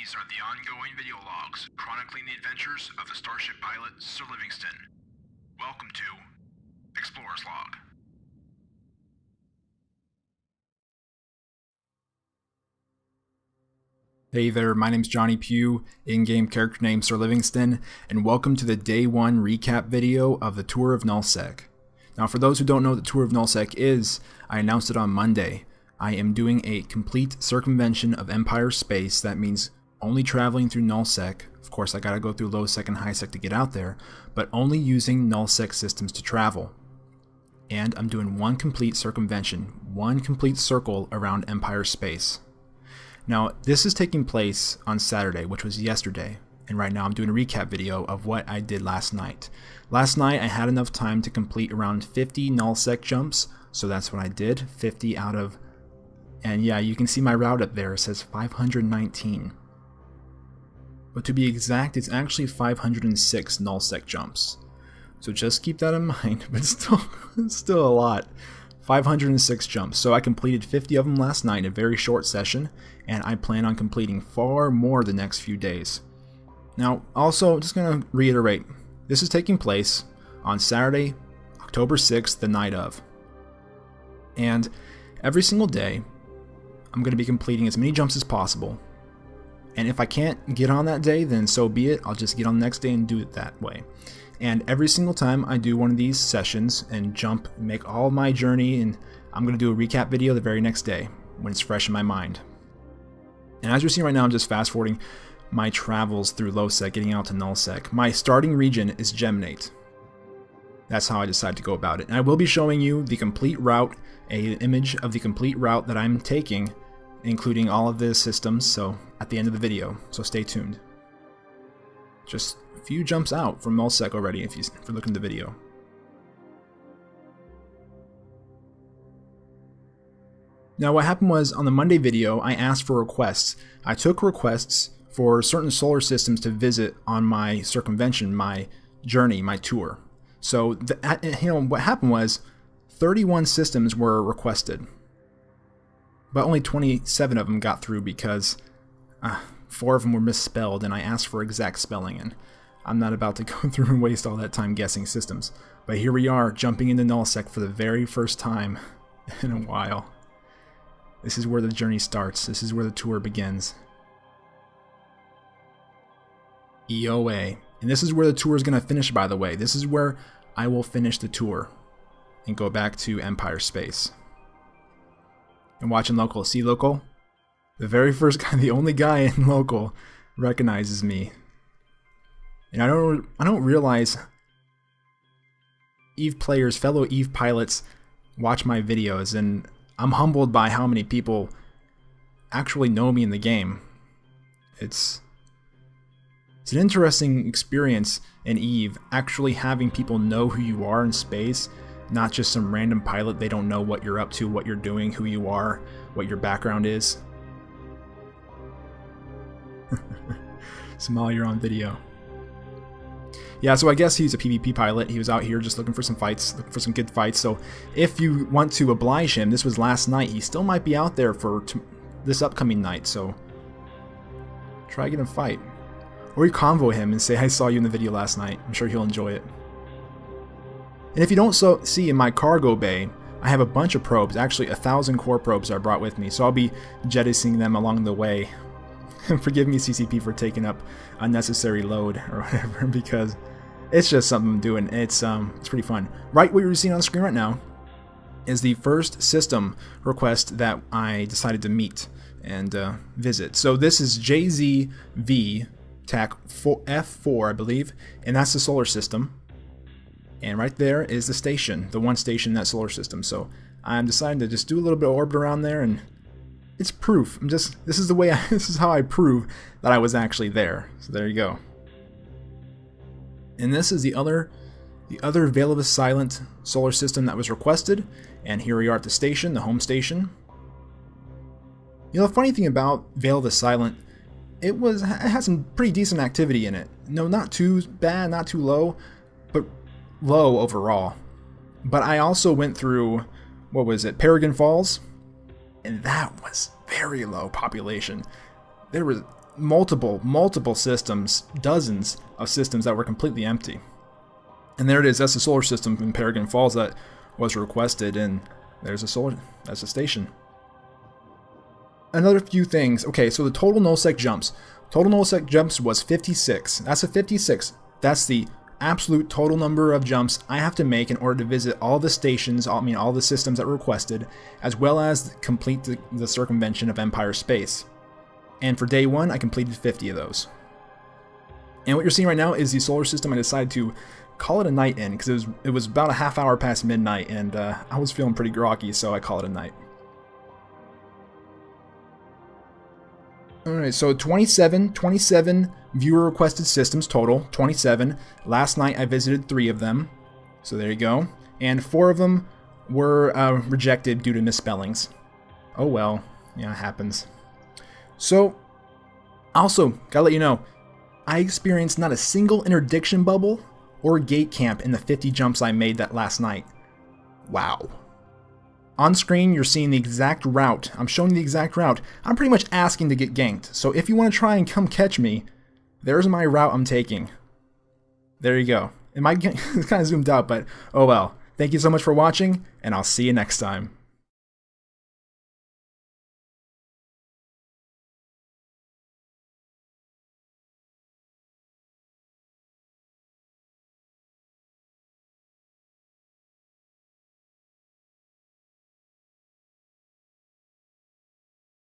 These are the ongoing video logs chronicling the adventures of the starship pilot Sir Livingston. Welcome to Explorer's Log. Hey there, my name's Johnny Pugh, in-game character name Sir Livingston, and welcome to the Day 1 recap video of the Tour of Null-Sec. Now for those who don't know what the Tour of Null-Sec is, I announced it on Monday. I am doing a complete circumvention of Empire space. That means only traveling through Null-Sec. Of course I gotta go through Low-Sec and High-Sec to get out there, but only using Null-Sec systems to travel. And I'm doing one complete circumvention, one complete circle around Empire space. Now, this is taking place on Saturday, which was yesterday, and right now I'm doing a recap video of what I did last night. Last night I had enough time to complete around 50 Null-Sec jumps, so that's what I did, 50 out of, and yeah, you can see my route up there, it says 519. But to be exact, it's actually 506 Null-Sec jumps. So just keep that in mind, but still a lot. 506 jumps, so I completed 50 of them last night in a very short session, and I plan on completing far more the next few days. Now, also, just going to reiterate, this is taking place on Saturday, October 6th, the night of. And every single day, I'm going to be completing as many jumps as possible. And if I can't get on that day, then so be it, I'll just get on the next day and do it that way. And every single time I do one of these sessions and jump, make all my journey, and I'm going to do a recap video the very next day when it's fresh in my mind. And as you're seeing right now, I'm just fast forwarding my travels through Low-Sec, getting out to Null-Sec. My starting region is Geminate. That's how I decided to go about it. And I will be showing you the complete route, an image of the complete route that I'm taking, including all of the systems, so at the end of the video, so stay tuned. Just a few jumps out from Null-Sec already if you're looking at the video. Now what happened was, on the Monday video, I asked for requests. I took requests for certain solar systems to visit on my circumvention, my journey, my tour. So what happened was, 31 systems were requested, but only 27 of them got through because 4 of them were misspelled, and I asked for exact spelling, and I'm not about to go through and waste all that time guessing systems. But here we are, jumping into Null-Sec for the very first time in a while. This is where the journey starts. This is where the tour begins. EOA. And this is where the tour is going to finish, by the way. This is where I will finish the tour and go back to Empire space. And watching local. See local? The very first guy, the only guy in local, recognizes me. And I don't realize EVE players, fellow EVE pilots, watch my videos, and I'm humbled by how many people actually know me in the game. It's an interesting experience in EVE, actually having people know who you are in space, not just some random pilot. They don't know what you're up to, what you're doing, who you are, what your background is. Smile, you're on video. Yeah, so I guess he's a PvP pilot. He was out here just looking for some fights, looking for some good fights. So if you want to oblige him, this was last night, he still might be out there for this upcoming night, so try to get him a fight. Or you convoy him and say, I saw you in the video last night. I'm sure he'll enjoy it. And if you don't see in my cargo bay, I have a bunch of probes, actually 1,000 core probes I brought with me, so I'll be jettisoning them along the way. Forgive me, CCP, for taking up unnecessary load or whatever, because it's just something I'm doing. It's pretty fun. Right, what you're seeing on the screen right now is the first system request that I decided to meet and visit. So this is JZV TAC F4, I believe, and that's the solar system. And right there is the station, the one station in that solar system. So I'm deciding to just do a little bit of orbit around there, and it's proof. this is how I prove that I was actually there. So there you go. And this is the other Veil of the Silent solar system that was requested. And here we are at the station, the home station. You know, the funny thing about Veil of the Silent, it had some pretty decent activity in it. No, not too bad, not too low, but low overall. But I also went through, what was it, Peregrine Falls, and that was very low population. There was multiple systems, dozens of systems that were completely empty. And there it is. That's the solar system in Peregrine Falls that was requested, and that's a station. Another few things. Okay, so the total Null-Sec jumps. Total Null-Sec jumps was 56. That's a 56. That's the absolute total number of jumps I have to make in order to visit all the stations, all the systems that were requested, as well as complete the circumvention of Empire space. And for day 1, I completed 50 of those. And what you're seeing right now is the solar system I decided to call it a night in, because it was about a half hour past midnight, and I was feeling pretty groggy, so I call it a night. Alright, so 27 viewer requested systems total, 27. Last night I visited 3 of them, so there you go. And 4 of them were rejected due to misspellings. Oh well, yeah, it happens. So, also, gotta let you know, I experienced not a single interdiction bubble or gate camp in the 50 jumps I made that last night. Wow. On screen, you're seeing the exact route. I'm showing the exact route. I'm pretty much asking to get ganked. So if you want to try and come catch me, there's my route I'm taking. There you go. It might get it's kind of zoomed out, but oh well. Thank you so much for watching, and I'll see you next time.